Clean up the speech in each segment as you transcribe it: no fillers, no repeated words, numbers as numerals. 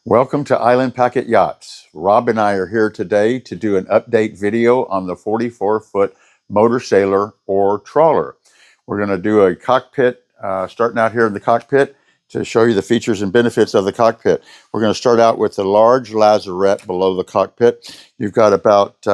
Welcome to Island Packet Yachts. Rob and I are here today to do an update video on the 44-foot motor sailor or trawler. We're going to do a cockpit, starting out here in the cockpit to show you the features and benefits of the cockpit. We're going to start out with the large lazarette below the cockpit. You've got about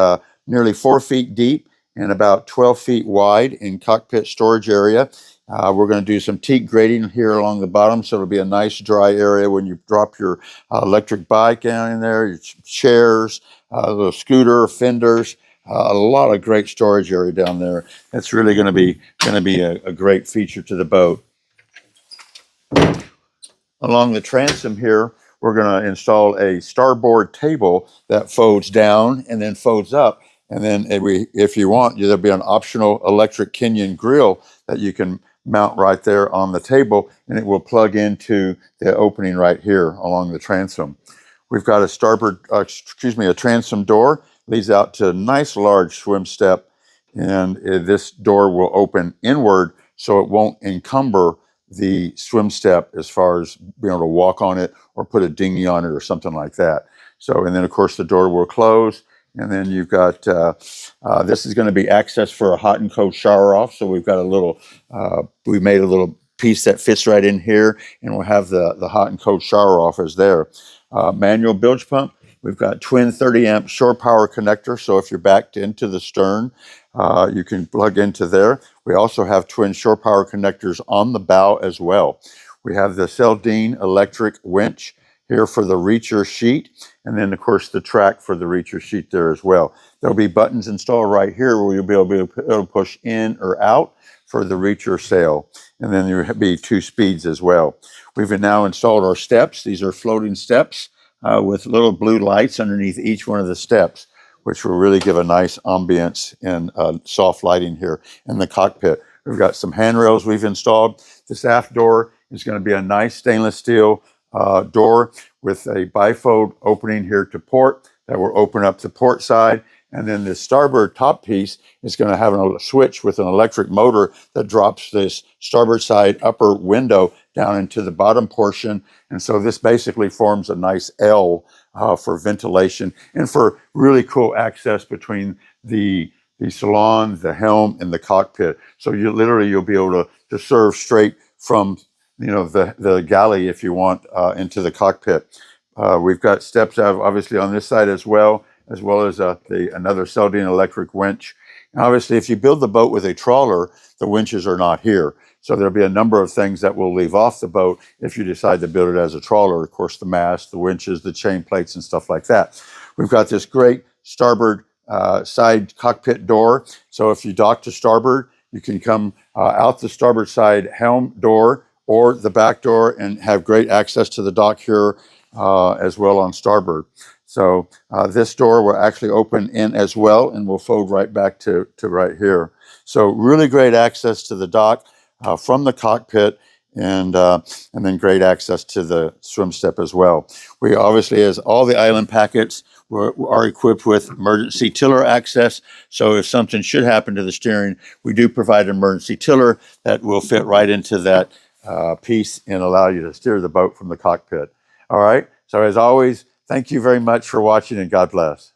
nearly 4 feet deep and about 12 feet wide in cockpit storage area. We're going to do some teak grading here along the bottom, so it'll be a nice dry area when you drop your electric bike down in there, your chairs, the scooter, fenders, a lot of great storage area down there. It's really going to be a great feature to the boat. Along the transom here, we're going to install a starboard table that folds down and then folds up. And then if you want, there'll be an optional electric Kenyan grill that you can mount right there on the table, and it will plug into the opening right here along the transom. We've got a transom door, leads out to a nice large swim step, and this door will open inward so it won't encumber the swim step as far as being able to walk on it or put a dinghy on it or something like that. So, and then of course the door will close. And then you've got, this is going to be access for a hot and cold shower off. So we've got we made a little piece that fits right in here, and we'll have the hot and cold shower off as there. Manual bilge pump. We've got twin 30 amp shore power connector. So if you're backed into the stern, you can plug into there. We also have twin shore power connectors on the bow as well. We have the Seldine electric winch here for the reacher sheet, and then of course the track for the reacher sheet there as well. There'll be buttons installed right here where you'll be able to push in or out for the reacher sail, and then there'll be 2 speeds as well. We've now installed our steps. These are floating steps with little blue lights underneath each one of the steps, which will really give a nice ambience and soft lighting here in the cockpit. We've got some handrails we've installed. This aft door is going to be a nice stainless steel door with a bifold opening here to port that will open up the port side. And then the starboard top piece is going to have a switch with an electric motor that drops this starboard side upper window down into the bottom portion. And so this basically forms a nice L for ventilation and for really cool access between the salon, the helm, and the cockpit. So you'll be able to serve straight from the galley if you want into the cockpit. We've got steps obviously on this side as well as another Seldine electric winch. And obviously, if you build the boat with a trawler, the winches are not here. So there'll be a number of things that will leave off the boat if you decide to build it as a trawler. Of course, the mast, the winches, the chain plates, and stuff like that. We've got this great starboard side cockpit door. So if you dock to starboard, you can come out the starboard side helm door or the back door and have great access to the dock here as well on starboard. So this door will actually open in as well and will fold right back to right here. So really great access to the dock from the cockpit, and then great access to the swim step as well. We obviously, as all the island packets, are equipped with emergency tiller access. So if something should happen to the steering, we do provide an emergency tiller that will fit right into that piece and allow you to steer the boat from the cockpit. All right. So as always, thank you very much for watching, and God bless.